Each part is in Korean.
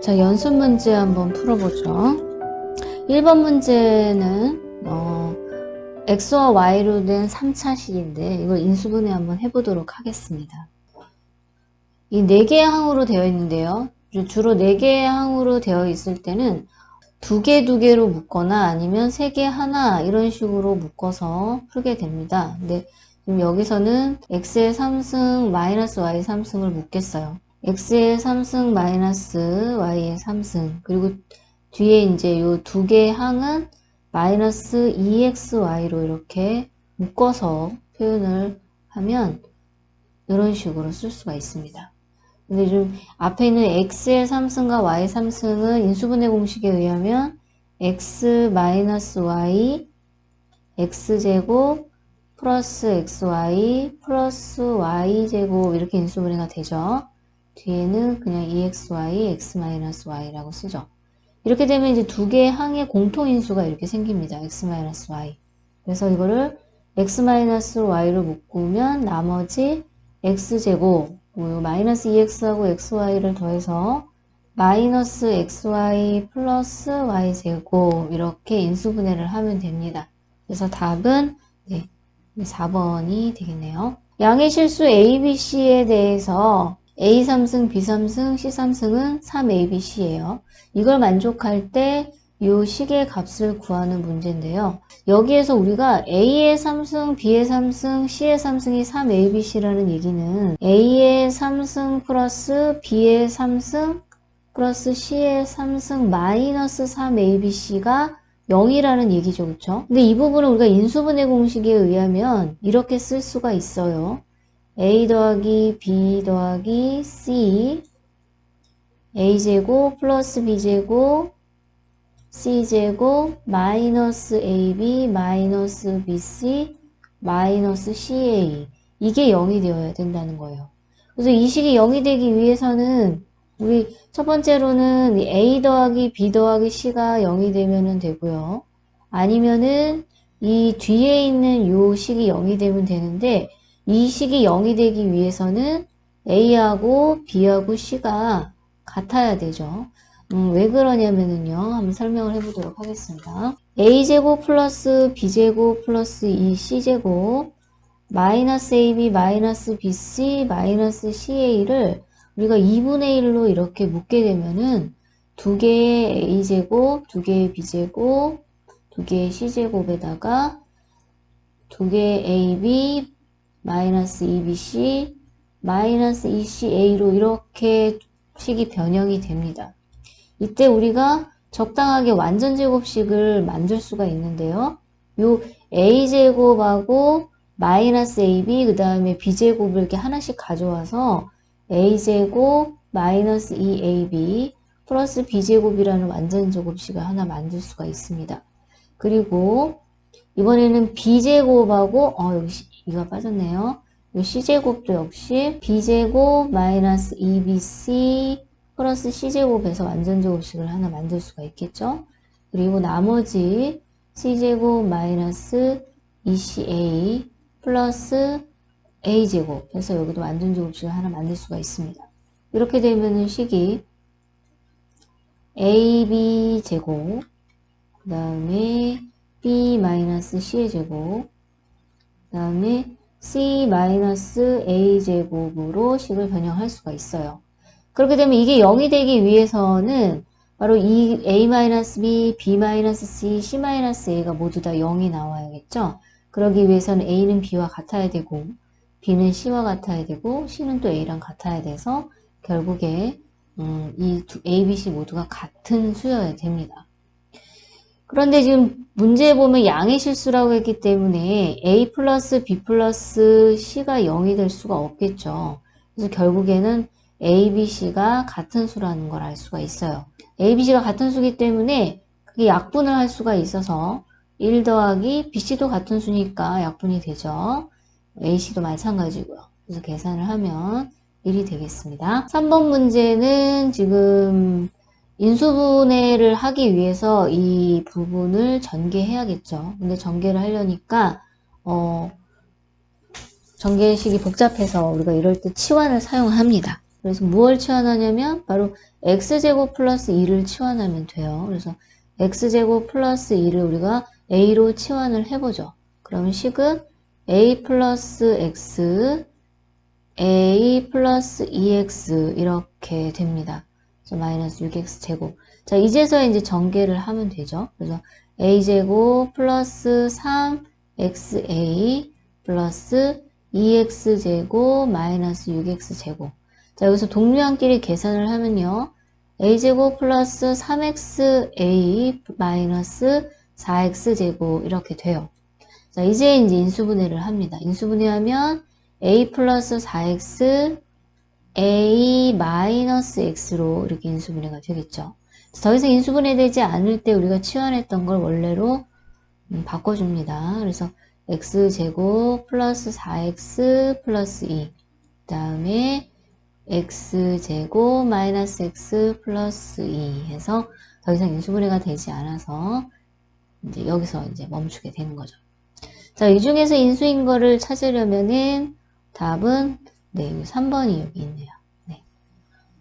자, 연습 문제 한번 풀어보죠. 1번 문제는 x와 y로 된 3차식인데 이걸 인수분해 한번 해보도록 하겠습니다. 이 4개의 항으로 되어 있는데요. 주로 4개의 항으로 되어 있을 때는 2개 2개로 묶거나 아니면 3개 하나 이런 식으로 묶어서 풀게 됩니다. 근데 지금 여기서는 x의 3승 마이너스 y 3승을 묶겠어요. x의 3승 마이너스 y의 3승, 그리고 뒤에 이제 요 2개의 항은 마이너스 2xy로 이렇게 묶어서 표현을 하면 이런 식으로 쓸 수가 있습니다. 근데 좀 앞에 있는 x의 3승과 y 3승은 인수분해 공식에 의하면 x 마이너스 y x제곱 플러스 xy 플러스 y제곱 이렇게 인수분해가 되죠. 뒤에는 그냥 2xy x-y라고 쓰죠. 이렇게 되면 이제 2개의 항의 공통인수가 이렇게 생깁니다. x-y. 그래서 이거를 x-y로 묶으면 나머지 x제곱, 마이너스 2x하고 xy를 더해서 마이너스 xy 플러스 y제곱 이렇게 인수분해를 하면 됩니다. 그래서 답은 4번이 되겠네요. 양의 실수 A, B, C에 대해서 A 3승, B 3승, C 3승은 3A, B, C예요. 이걸 만족할 때 이 식의 값을 구하는 문제인데요. 여기에서 우리가 A의 3승, B의 3승, C의 3승이 3A, B, C라는 얘기는 A의 3승 플러스 B의 3승 플러스 C의 3승 마이너스 3A, B, C가 0이라는 얘기죠. 그쵸? 근데 이 부분은 우리가 인수분해 공식에 의하면 이렇게 쓸 수가 있어요. A 더하기 B 더하기 C A제곱 플러스 B제곱 C제곱 마이너스 AB 마이너스 BC 마이너스 CA 이게 0이 되어야 된다는 거예요. 그래서 이 식이 0이 되기 위해서는 우리 첫 번째로는 A 더하기 B 더하기 C가 0이 되면 되고요. 아니면은 이 뒤에 있는 요 식이 0이 되면 되는데 이 식이 0이 되기 위해서는 A하고 B하고 C가 같아야 되죠. 왜 그러냐면은요. 한번 설명을 해보도록 하겠습니다. A제곱 플러스 B제곱 플러스 2C제곱 마이너스 AB 마이너스 BC 마이너스 CA를 우리가 2분의 1로 이렇게 묶게 되면은 2개의 A제곱, 2개의 B제곱, 2개의 C제곱에다가 2개의 AB 마이너스 2BC 마이너스 2CA로 이렇게 식이 변형이 됩니다. 이때 우리가 적당하게 완전제곱식을 만들 수가 있는데요. 요 A제곱하고 마이너스 AB 그 다음에 B제곱을 이렇게 하나씩 가져와서 A제곱 마이너스 2AB 플러스 B제곱이라는 완전제곱식을 하나 만들 수가 있습니다. 그리고 이번에는 B제곱하고 여기 이가 빠졌네요. 이 C제곱도 역시 B제곱 마이너스 2BC 플러스 C제곱에서 완전제곱식을 하나 만들 수가 있겠죠. 그리고 나머지 C제곱 마이너스 2CA 플러스 A제곱 해서 여기도 완전제곱식을 하나 만들 수가 있습니다. 이렇게 되면은 식이 AB제곱 그 다음에 B 마이너스 C의 제곱 그 다음에 C 마이너스 A 제곱으로 식을 변형할 수가 있어요. 그렇게 되면 이게 0이 되기 위해서는 바로 이 A 마이너스 B, B 마이너스 C, C 마이너스 A가 모두 다 0이 나와야겠죠. 그러기 위해서는 A는 B와 같아야 되고 B는 C와 같아야 되고 C는 또 A랑 같아야 돼서 결국에 이 A, B, C 모두가 같은 수여야 됩니다. 그런데 지금 문제에 보면 양의 실수라고 했기 때문에 A 플러스 B 플러스 C가 0이 될 수가 없겠죠. 그래서 결국에는 A, B, C가 같은 수라는 걸 알 수가 있어요. A, B, C가 같은 수기 때문에 그게 약분을 할 수가 있어서 1 더하기 B, C도 같은 수니까 약분이 되죠. A, C도 마찬가지고요. 그래서 계산을 하면 1이 되겠습니다. 3번 문제는 지금 인수분해를 하기 위해서 이 부분을 전개해야겠죠. 근데 전개를 하려니까 전개식이 복잡해서 우리가 이럴 때 치환을 사용합니다. 그래서 무엇을 치환하냐면 바로 x제곱 플러스 2를 치환하면 돼요. 그래서 x제곱 플러스 2를 우리가 a로 치환을 해보죠. 그러면 식은 a 플러스 x, a 플러스 2x 이렇게 됩니다. 그래서 마이너스 6x 제곱. 자, 이제서야 이제 전개를 하면 되죠. 그래서 a제곱 플러스 3xa 플러스 2x제곱 마이너스 6x제곱. 자, 여기서 동류항끼리 계산을 하면요. a제곱 플러스 3xa 마이너스 4x제곱 이렇게 돼요. 자, 이제 인수분해를 합니다. 인수분해하면 a 플러스 4x, a 마이너스 x로 이렇게 인수분해가 되겠죠. 더 이상 인수분해되지 않을 때 우리가 치환했던 걸 원래로 바꿔줍니다. 그래서 x제곱 플러스 4x 플러스 2, 그 다음에 x제곱 마이너스 x 플러스 2 해서 더 이상 인수분해가 되지 않아서 이제 여기서 이제 멈추게 되는 거죠. 자, 이 중에서 인수인 거를 찾으려면은 답은 네, 3번이 여기 있네요. 네.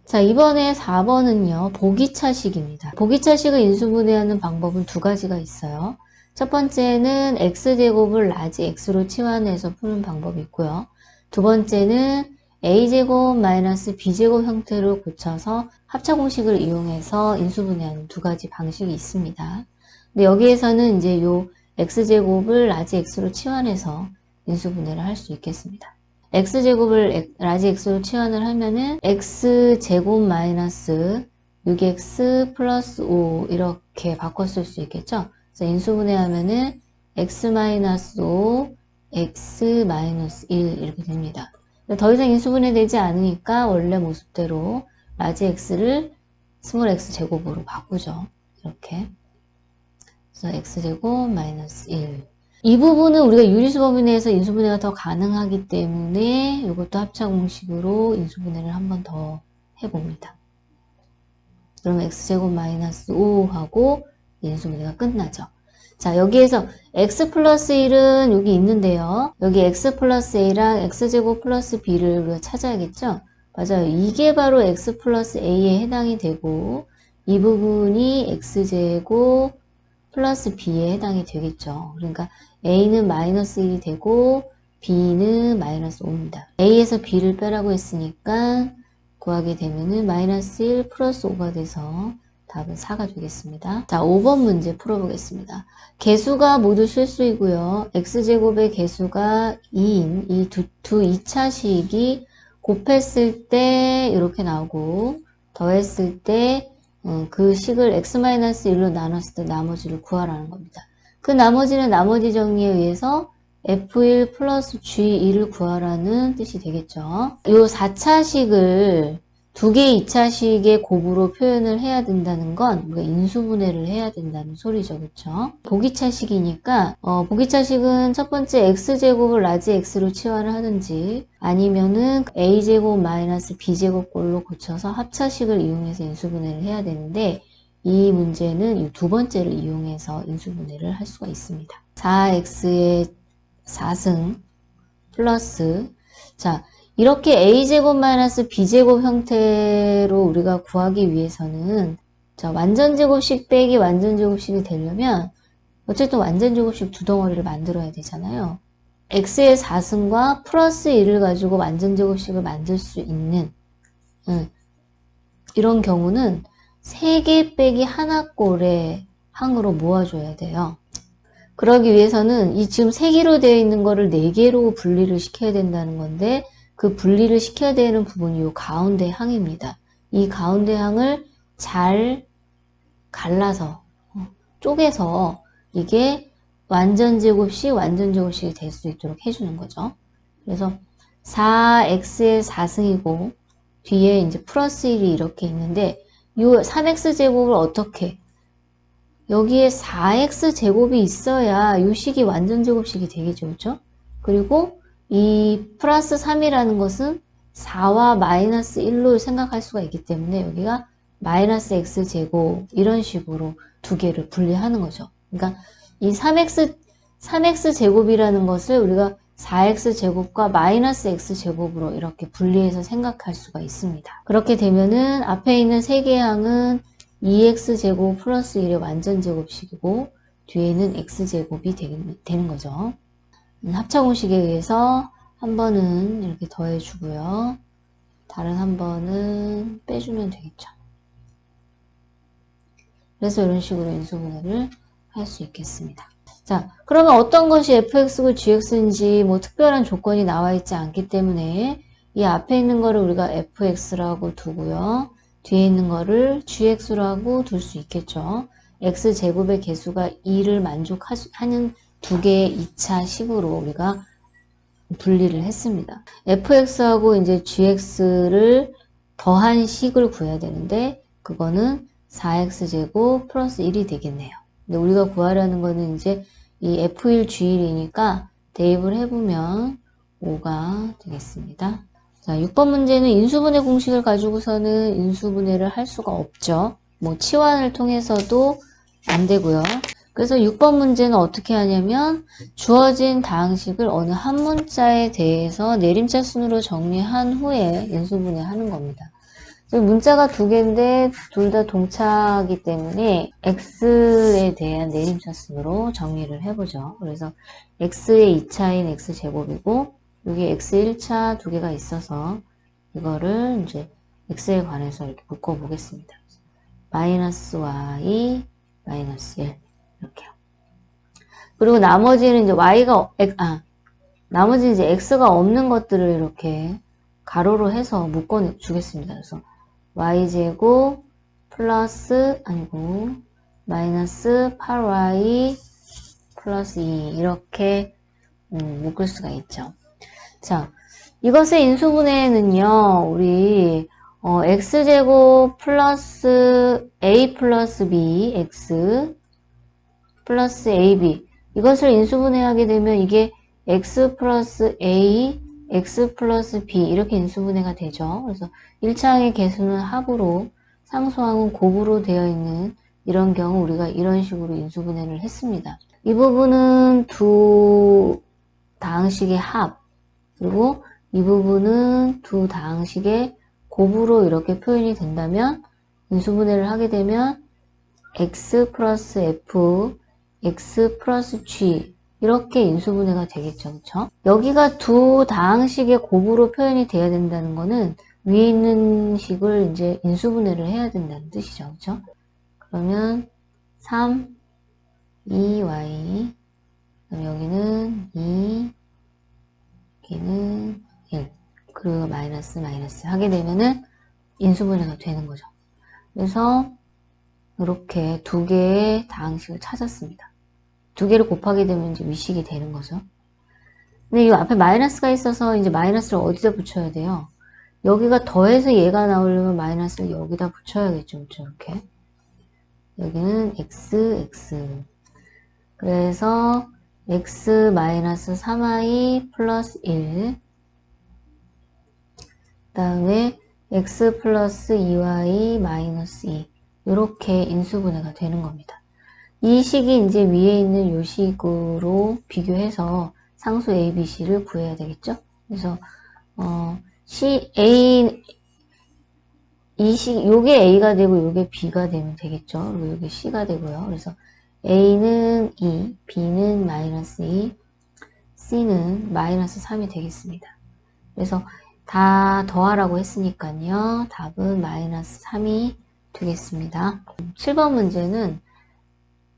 자, 이번에 4번은요. 보기차식입니다. 보기차식을 인수분해하는 방법은 두 가지가 있어요. 첫 번째는 x제곱을 라지 x로 치환해서 푸는 방법이 있고요. 두 번째는 a제곱 마이너스 b제곱 형태로 고쳐서 합차공식을 이용해서 인수분해하는 두 가지 방식이 있습니다. 근데 여기에서는 이제 요 x제곱을 라지 x로 치환해서 인수분해를 할 수 있겠습니다. x제곱을 라지 x로 치환을 하면은 x제곱 마이너스 6x 플러스 5 이렇게 바꿨을 수 있겠죠. 그래서 인수분해하면은 x 마이너스 5, x 마이너스 1 이렇게 됩니다. 더 이상 인수분해 되지 않으니까 원래 모습대로 라지 x를 스몰 x 제곱으로 바꾸죠. 이렇게. 그래서 x제곱 마이너스 1. 이 부분은 우리가 유리수 범위 내에서 인수분해가 더 가능하기 때문에 이것도 합차공식으로 인수분해를 한 번 더 해봅니다. 그러면 x제곱 마이너스 5하고 인수분해가 끝나죠. 자, 여기에서 x 플러스 1은 여기 있는데요. 여기 x 플러스 a랑 x제곱 플러스 b를 우리가 찾아야겠죠? 맞아요. 이게 바로 x 플러스 a에 해당이 되고 이 부분이 x제곱 플러스 b에 해당이 되겠죠. 그러니까 a는 마이너스 1이 되고 b는 마이너스 5입니다. a에서 b를 빼라고 했으니까 구하게 되면은 마이너스 1 플러스 5가 돼서 답은 4가 되겠습니다. 자, 5번 문제 풀어보겠습니다. 개수가 모두 실수이고요. x제곱의 개수가 2인 이 두 2차식이 곱했을 때 이렇게 나오고 더했을 때 그 식을 x-1로 나눴을 때 나머지를 구하라는 겁니다. 그 나머지는 나머지 정리에 의해서 f1 플러스 g2를 구하라는 뜻이 되겠죠. 요 4차식을 두 개의 2차식의 곱으로 표현을 해야 된다는 건 우리가 인수분해를 해야 된다는 소리죠. 그렇죠? 보기차식이니까 보기차식은 첫 번째 x제곱을 라지 x로 치환을 하든지 아니면은 a제곱 마이너스 b제곱 꼴로 고쳐서 합차식을 이용해서 인수분해를 해야 되는데 이 문제는 이 두 번째를 이용해서 인수분해를 할 수가 있습니다. 4x의 4승 플러스 자 이렇게 a제곱 마이너스 b제곱 형태로 우리가 구하기 위해서는 자 완전제곱식 빼기 완전제곱식이 되려면 어쨌든 완전제곱식 두 덩어리를 만들어야 되잖아요. x의 4승과 플러스 1을 가지고 완전제곱식을 만들 수 있는 이런 경우는 3개 빼기 하나 꼴의 항으로 모아줘야 돼요. 그러기 위해서는 이 지금 3개로 되어 있는 거를 4개로 분리를 시켜야 된다는 건데 그 분리를 시켜야 되는 부분이 이 가운데 항입니다. 이 가운데 항을 잘 갈라서 쪼개서 이게 완전제곱식, 완전제곱식이 될 수 있도록 해주는 거죠. 그래서 4x의 4승이고 뒤에 이제 플러스 1이 이렇게 있는데 이 3x제곱을 어떻게 여기에 4x제곱이 있어야 이 식이 완전제곱식이 되겠죠. 그렇죠? 그리고 이 플러스 3이라는 것은 4와 마이너스 1로 생각할 수가 있기 때문에 여기가 마이너스 x제곱 이런 식으로 두 개를 분리하는 거죠. 그러니까 이 3x제곱이라는 것을 우리가 4x제곱과 마이너스 x제곱으로 이렇게 분리해서 생각할 수가 있습니다. 그렇게 되면은 앞에 있는 세 개의 항은 2x제곱 플러스 1의 완전제곱식이고 뒤에는 x제곱이 되는 거죠. 합차공식에 의해서 한 번은 이렇게 더해주고요. 다른 한 번은 빼주면 되겠죠. 그래서 이런 식으로 인수분해를 할 수 있겠습니다. 자, 그러면 어떤 것이 fx고 gx인지 뭐 특별한 조건이 나와 있지 않기 때문에 이 앞에 있는 거를 우리가 fx라고 두고요. 뒤에 있는 거를 gx라고 둘 수 있겠죠. x제곱의 개수가 2를 만족하는 두 개의 2차 식으로 우리가 분리를 했습니다. fx하고 이제 gx를 더한 식을 구해야 되는데 그거는 4x제곱 플러스 1이 되겠네요. 근데 우리가 구하려는 거는 이제 이 f1 g1이니까 대입을 해보면 5가 되겠습니다. 자, 6번 문제는 인수분해 공식을 가지고서는 인수분해를 할 수가 없죠. 뭐 치환을 통해서도 안 되고요. 그래서 6번 문제는 어떻게 하냐면 주어진 다항식을 어느 한 문자에 대해서 내림차 순으로 정리한 후에 인수분해 하는 겁니다. 문자가 두 개인데 둘 다 동차이기 때문에 x에 대한 내림차 순으로 정리를 해보죠. 그래서 x의 2차인 x제곱이고 여기 x 1차 두 개가 있어서 이거를 이제 x에 관해서 이렇게 묶어보겠습니다. 마이너스 y 마이너스 1 이렇게요. 그리고 나머지는 이제 나머지는 이제 x가 없는 것들을 이렇게 가로로 해서 묶어 주겠습니다. 그래서 y제곱 플러스 마이너스 8y 플러스 2 이렇게 묶을 수가 있죠. 자, 이것의 인수분해는요, 우리 x제곱 플러스 a 플러스 b x 플러스 ab 이것을 인수분해하게 되면 이게 x 플러스 a, x 플러스 b 이렇게 인수분해가 되죠. 그래서 1차항의 개수는 합으로 상수항은 곱으로 되어 있는 이런 경우 우리가 이런 식으로 인수분해를 했습니다. 이 부분은 두 다항식의 합 그리고 이 부분은 두 다항식의 곱으로 이렇게 표현이 된다면 인수분해를 하게 되면 x 플러스 f x 플러스 g 이렇게 인수분해가 되겠죠. 그쵸? 여기가 두 다항식의 곱으로 표현이 돼야 된다는 거는 위에 있는 식을 이제 인수분해를 해야 된다는 뜻이죠. 그쵸? 그러면 3, 2y 그럼 여기는 2 여기는 1 그리고 마이너스 하게 되면은 인수분해가 되는 거죠. 그래서 이렇게 두 개의 다항식을 찾았습니다. 두 개를 곱하게 되면 이제 위식이 되는 거죠. 근데 이 앞에 마이너스가 있어서 이제 마이너스를 어디다 붙여야 돼요? 여기가 더해서 얘가 나오려면 마이너스를 여기다 붙여야겠죠. 그렇죠? 이렇게. 여기는 x. 그래서 x 마이너스 3y 플러스 1. 그 다음에 x 플러스 2y 마이너스 2. 이렇게 인수분해가 되는 겁니다. 이 식이 이제 위에 있는 이 식으로 비교해서 상수 A, B, C를 구해야 되겠죠? 그래서 요게 A가 되고 요게 B가 되면 되겠죠? 그리고 요게 C가 되고요. 그래서 A는 2, B는 마이너스 2, C는 마이너스 3이 되겠습니다. 그래서 다 더하라고 했으니까요. 답은 마이너스 3이 되겠습니다. 7번 문제는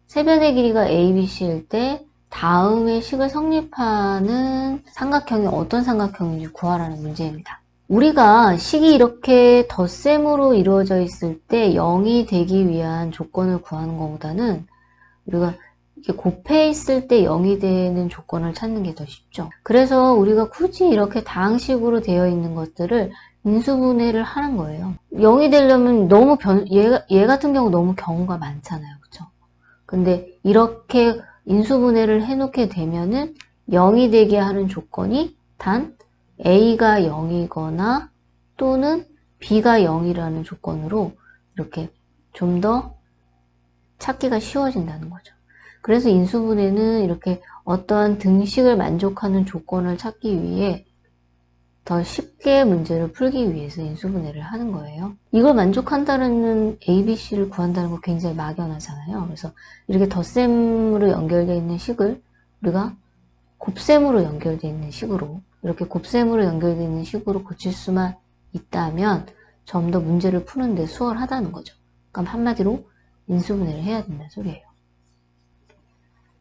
세변의 길이가 A, B, C일 때 다음의 식을 성립하는 삼각형이 어떤 삼각형인지 구하라는 문제입니다. 우리가 식이 이렇게 덧셈으로 이루어져 있을 때 0이 되기 위한 조건을 구하는 것보다는 우리가 이렇게 곱해 있을 때 0이 되는 조건을 찾는 게 더 쉽죠. 그래서 우리가 굳이 이렇게 다항식으로 되어 있는 것들을 인수분해를 하는 거예요. 0이 되려면 너무 얘 같은 경우 너무 경우가 많잖아요. 그쵸? 근데 이렇게 인수분해를 해놓게 되면은 0이 되게 하는 조건이 단 A가 0이거나 또는 B가 0이라는 조건으로 이렇게 좀 더 찾기가 쉬워진다는 거죠. 그래서 인수분해는 이렇게 어떠한 등식을 만족하는 조건을 찾기 위해 더 쉽게 문제를 풀기 위해서 인수분해를 하는 거예요. 이걸 만족한다는 A, B, C를 구한다는 거 굉장히 막연하잖아요. 그래서 이렇게 덧셈으로 연결되어 있는 식을 우리가 곱셈으로 연결되어 있는 식으로, 이렇게 곱셈으로 연결되어 있는 식으로 고칠 수만 있다면 좀 더 문제를 푸는데 수월하다는 거죠. 그럼 한마디로 인수분해를 해야 된다는 소리예요.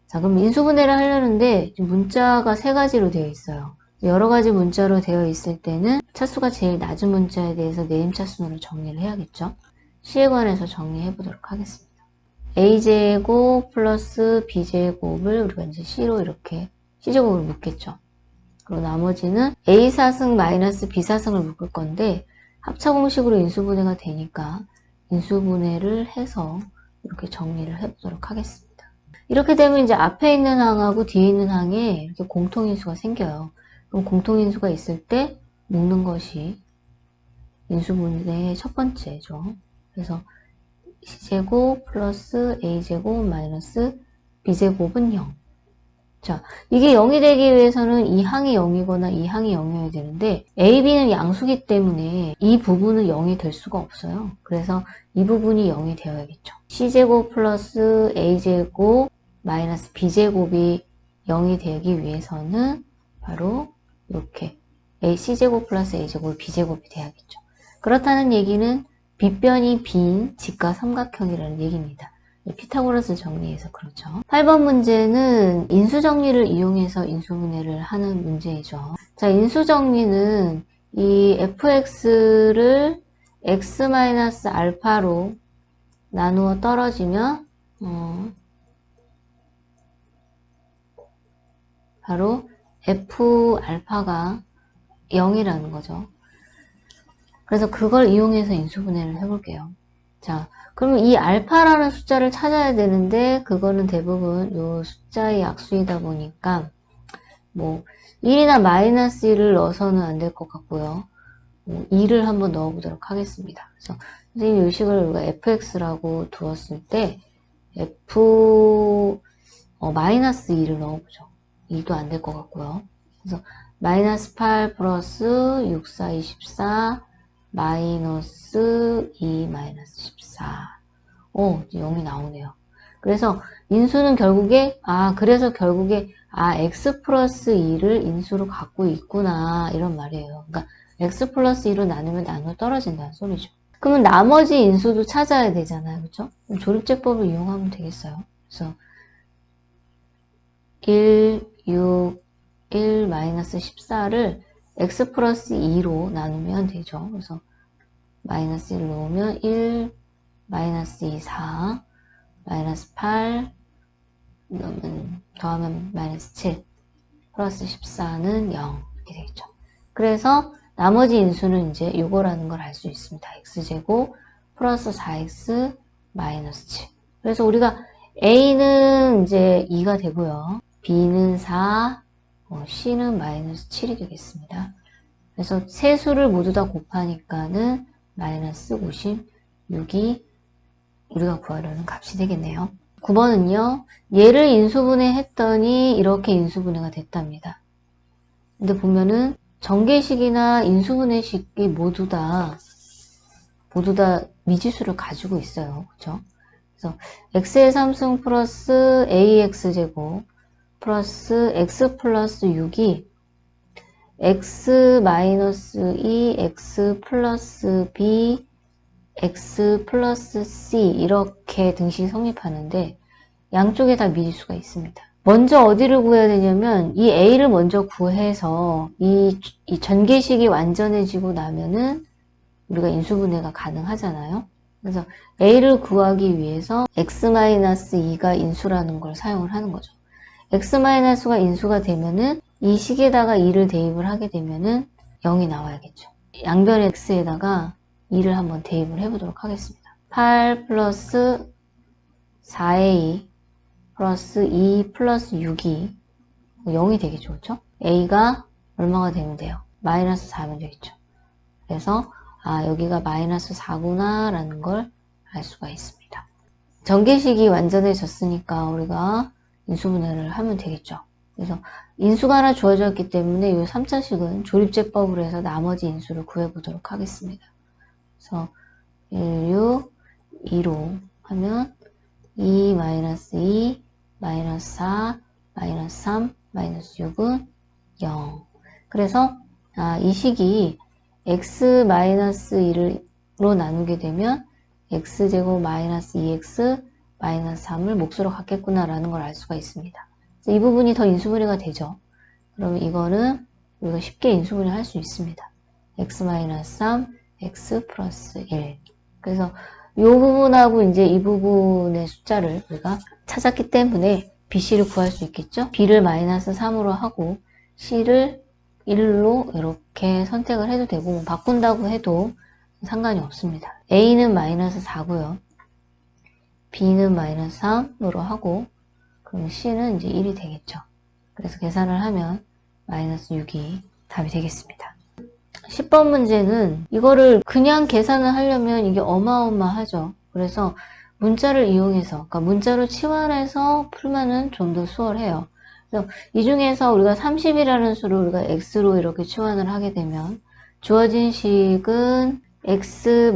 자, 그럼 인수분해를 하려는데 문자가 세 가지로 되어 있어요. 여러 가지 문자로 되어 있을 때는 차수가 제일 낮은 문자에 대해서 네임차순으로 정리를 해야겠죠. C에 관해서 정리해 보도록 하겠습니다. A제곱 플러스 B제곱을 우리가 이제 C로 이렇게 C제곱으로 묶겠죠. 그리고 나머지는 A사승 마이너스 B사승을 묶을 건데 합차공식으로 인수분해가 되니까 인수분해를 해서 이렇게 정리를 해보도록 하겠습니다. 이렇게 되면 이제 앞에 있는 항하고 뒤에 있는 항에 이렇게 공통인수가 생겨요. 그럼 공통인수가 있을 때 묶는 것이 인수분해의 첫 번째죠. 그래서 C제곱 플러스 A제곱 마이너스 B제곱은 0. 자, 이게 0이 되기 위해서는 이 항이 0이거나 이 항이 0이어야 되는데 A, B는 양수기 때문에 이 부분은 0이 될 수가 없어요. 그래서 이 부분이 0이 되어야겠죠. C제곱 플러스 A제곱 마이너스 B제곱이 0이 되기 위해서는 바로 이렇게 C제곱 플러스 A제곱 B제곱이 돼야겠죠. 그렇다는 얘기는 빗변이 빈 직각 삼각형이라는 얘기입니다. 피타고라스 정리해서 그렇죠. 8번 문제는 인수정리를 이용해서 인수분해를 하는 문제이죠. 자, 인수정리는 이 fx를 x-알파로 나누어 떨어지면 바로 f알파가 0이라는 거죠. 그래서 그걸 이용해서 인수분해를 해볼게요. 자, 그러면 이 알파라는 숫자를 찾아야 되는데 그거는 대부분 요 숫자의 약수이다 보니까 뭐 1이나 마이너스 1을 넣어서는 안 될 것 같고요. 2를 한번 넣어보도록 하겠습니다. 그래서 선생님 이 식을 우리가 fx라고 두었을 때 마이너스 2를 넣어보죠. 2도 안 될 것 같고요. 그래서 마이너스 8 플러스 6, 4, 24 마이너스 2 마이너스 14. 0이 나오네요. 그래서 인수는 결국에 x 플러스 2를 인수로 갖고 있구나 이런 말이에요. 그러니까 x 플러스 2로 나누면 나눠 떨어진다는 소리죠. 그러면 나머지 인수도 찾아야 되잖아요. 그렇죠? 조립제법을 이용하면 되겠어요. 그래서 1, 6, 1 마이너스 14를 x 플러스 2로 나누면 되죠. 그래서 마이너스 1 넣으면 1, 마이너스 2, 4, 마이너스 8, 더하면 마이너스 7, 플러스 14는 0 이렇게 되겠죠. 그래서 나머지 인수는 이제 요거라는 걸 알 수 있습니다. x제곱 플러스 4x 마이너스 7. 그래서 우리가 a는 이제 2가 되고요. b는 4, c는 마이너스 7이 되겠습니다. 그래서 세 수를 모두 다 곱하니까는 마이너스 56이 우리가 구하려는 값이 되겠네요. 9번은요. 얘를 인수분해 했더니 이렇게 인수분해가 됐답니다. 근데 보면은 전개식이나 인수분해식이 모두 다 미지수를 가지고 있어요. 그렇죠? 그래서 x의 3승 플러스 ax제곱 플러스 x 플러스 6이 x 마이너스 2 x 플러스 b x 플러스 c 이렇게 등식이 성립하는데 양쪽에 다 미지수가 있습니다. 먼저 어디를 구해야 되냐면 이 a를 먼저 구해서 이 전개식이 완전해지고 나면은 우리가 인수분해가 가능하잖아요. 그래서 a를 구하기 위해서 x-2가 인수라는 걸 사용을 하는 거죠. x-가 인수가 되면은 이 식에다가 2를 대입을 하게 되면은 0이 나와야겠죠. 양변 x에다가 2를 한번 대입을 해보도록 하겠습니다. 8 플러스 4a 플러스 2 플러스 6이 0이 되겠죠. 그렇죠? a가 얼마가 되면 돼요? 마이너스 4면 되겠죠. 그래서 여기가 마이너스 4구나 라는 걸 알 수가 있습니다. 전개식이 완전해졌으니까 우리가 인수분해를 하면 되겠죠. 그래서 인수가 하나 주어졌기 때문에 이 3차식은 조립제법으로 해서 나머지 인수를 구해보도록 하겠습니다. 그래서 1, 6, 2로 하면 2, -2, -4, -3, -6은 0. 그래서 이 식이 x-1로 나누게 되면 x제곱 -2x -3을 몫으로 갖겠구나 라는 걸 알 수가 있습니다. 이 부분이 더 인수분해가 되죠. 그러면 이거는 우리가 쉽게 인수분해 할 수 있습니다. x-3, x 플러스 1. 그래서 이 부분하고 이제 이 부분의 숫자를 우리가 찾았기 때문에 BC를 구할 수 있겠죠? B를 -3으로 하고 C를 1로 이렇게 선택을 해도 되고 뭐 바꾼다고 해도 상관이 없습니다. A는 -4고요. B는 -3으로 하고 그럼 C는 이제 1이 되겠죠. 그래서 계산을 하면 -6이 답이 되겠습니다. 10번 문제는 이거를 그냥 계산을 하려면 이게 어마어마하죠. 그래서 문자를 이용해서, 그러니까 문자로 치환해서 풀면은 좀 더 수월해요. 그래서 이 중에서 우리가 30이라는 수를 우리가 x로 이렇게 치환을 하게 되면 주어진 식은 x-2,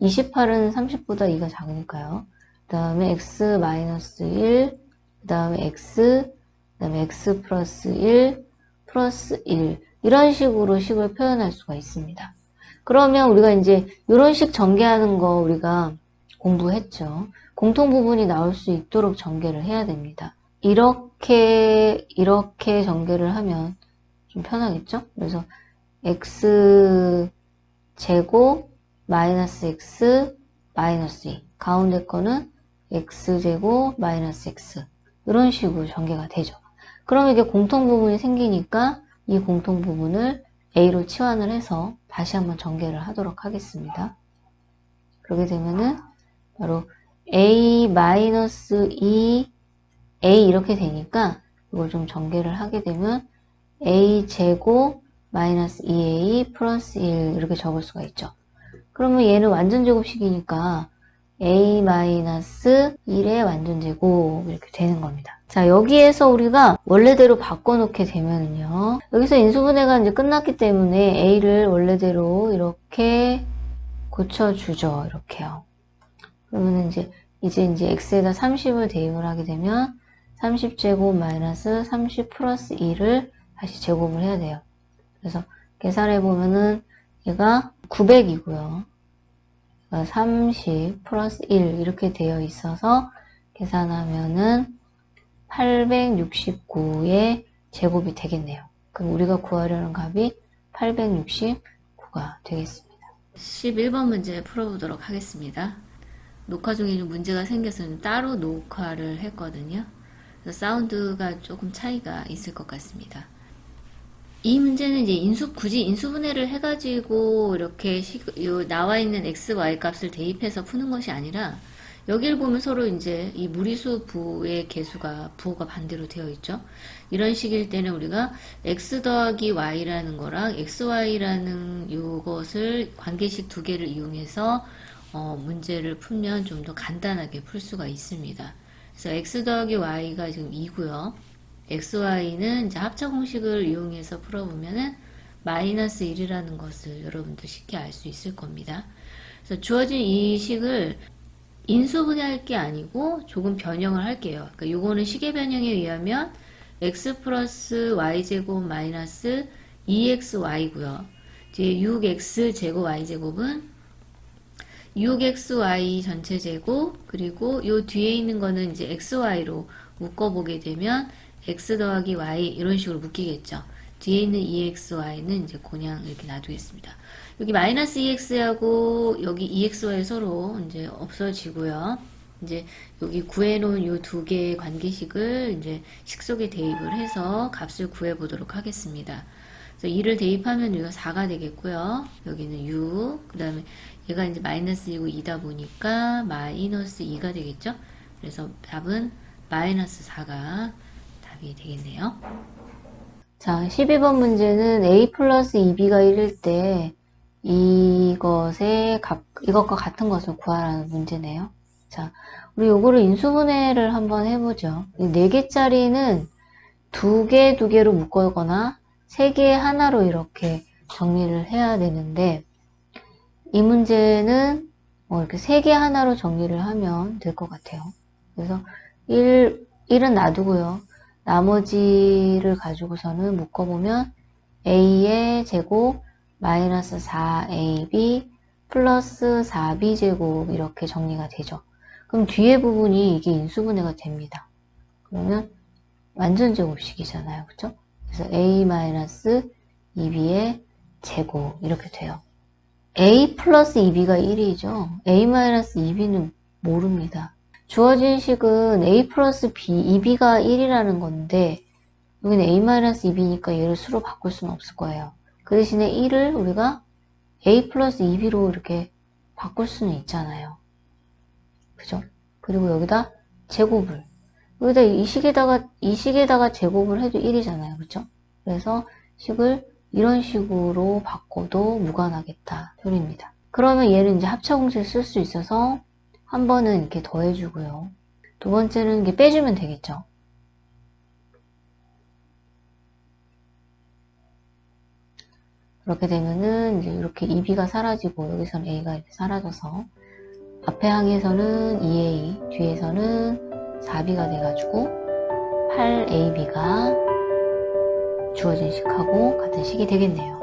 28은 30보다 2가 작으니까요. 그 다음에 x-1, 그 다음에 x, 그 다음에 x 플러스 1, 플러스 1 이런 식으로 식을 표현할 수가 있습니다. 그러면 우리가 이제 이런 식 전개하는 거 우리가 공부했죠. 공통 부분이 나올 수 있도록 전개를 해야 됩니다. 이렇게 전개를 하면 좀 편하겠죠? 그래서 x 제곱 마이너스 x 마이너스 2 가운데 거는 x 제곱 마이너스 x 이런 식으로 전개가 되죠. 그러면 이게 공통 부분이 생기니까 이 공통 부분을 A로 치환을 해서 다시 한번 전개를 하도록 하겠습니다. 그렇게 되면은 바로 A-2 A 이렇게 되니까 이걸 좀 전개를 하게 되면 A 제곱 마이너스 2A 플러스 1 이렇게 적을 수가 있죠. 그러면 얘는 완전 제곱식이니까 A-1의 완전 제곱 이렇게 되는 겁니다. 자, 여기에서 우리가 원래대로 바꿔놓게 되면요. 여기서 인수분해가 이제 끝났기 때문에 A를 원래대로 이렇게 고쳐주죠. 이렇게요. 그러면 이제 X에다 30을 대입을 하게 되면 30제곱 마이너스 30 플러스 2를 다시 제곱을 해야 돼요. 그래서 계산해보면은 얘가 900이고요. 30 플러스 1 이렇게 되어 있어서 계산하면은 869의 제곱이 되겠네요. 그럼 우리가 구하려는 값이 869가 되겠습니다. 11번 문제 풀어보도록 하겠습니다. 녹화 중에 문제가 생겨서 따로 녹화를 했거든요. 그래서 사운드가 조금 차이가 있을 것 같습니다. 이 문제는 이제 굳이 인수분해를 해가지고 이렇게 나와 있는 x, y 값을 대입해서 푸는 것이 아니라 여기를 보면 서로 이제 이 무리수 부의 개수가 부호가 반대로 되어 있죠. 이런 식일 때는 우리가 x 더하기 y라는 거랑 xy라는 요것을 관계식 두 개를 이용해서 문제를 풀면 좀 더 간단하게 풀 수가 있습니다. 그래서 x 더하기 y가 지금 2고요. xy는 이제 합차 공식을 이용해서 풀어보면은 마이너스 1이라는 것을 여러분도 쉽게 알 수 있을 겁니다. 그래서 주어진 이 식을 인수분해할 게 아니고 조금 변형을 할게요. 그러니까 요거는 식의 변형에 의하면 x 플러스 y제곱 마이너스 2xy고요. 뒤에 6x 제곱 y제곱은 6xy 전체 제곱 그리고 요 뒤에 있는 거는 이제 xy로 묶어보게 되면 x 더하기 y 이런 식으로 묶이겠죠. 뒤에 있는 2xy는 이제 그냥 이렇게 놔두겠습니다. 여기 마이너스 2x하고 여기 2xy 서로 이제 없어지고요. 이제 여기 구해놓은 요 두 개의 관계식을 이제 식 속에 대입을 해서 값을 구해보도록 하겠습니다. 그래서 2를 대입하면 여기가 4가 되겠고요. 여기는 6, 그 다음에 얘가 이제 마이너스 2고 2다 보니까 마이너스 2가 되겠죠. 그래서 답은 마이너스 4가 답이 되겠네요. 자, 12번 문제는 a 플러스 2b가 1일 때 이것과 같은 것을 구하라는 문제네요. 자, 우리 요거를 인수분해를 한번 해보죠. 4개짜리는 2개, 2개로 묶거나 3개 하나로 이렇게 정리를 해야 되는데 이 문제는 이렇게 3개 하나로 정리를 하면 될 것 같아요. 그래서 1은 놔두고요. 나머지를 가지고서는 묶어보면 a의 제곱 마이너스 4ab 플러스 4b제곱 이렇게 정리가 되죠. 그럼 뒤에 부분이 이게 인수분해가 됩니다. 그러면 완전 제곱식이잖아요. 그쵸? 그래서 a 마이너스 2b의 제곱 이렇게 돼요. a 플러스 2b가 1이죠. a 마이너스 2b는 모릅니다. 주어진 식은 a 플러스 b, 2b가 1이라는 건데 여기는 a 마이너스 2b니까 얘를 수로 바꿀 수는 없을 거예요. 그 대신에 1을 우리가 a 플러스 2b로 이렇게 바꿀 수는 있잖아요. 그죠? 그리고 여기다 제곱을 여기다 이 식에다가 제곱을 해도 1이잖아요. 그쵸? 그래서 식을 이런 식으로 바꿔도 무관하겠다 소리입니다. 그러면 얘는 이제 합차공式쓸 수 있어서 한 번은 이렇게 더해주고요. 두 번째는 이렇게 빼주면 되겠죠. 그렇게 되면은 이제 이렇게 2b가 사라지고 여기서는 a가 이렇게 사라져서 앞에 항에서는 2a, 뒤에서는 4b가 돼가지고 8ab가 주어진 식하고 같은 식이 되겠네요.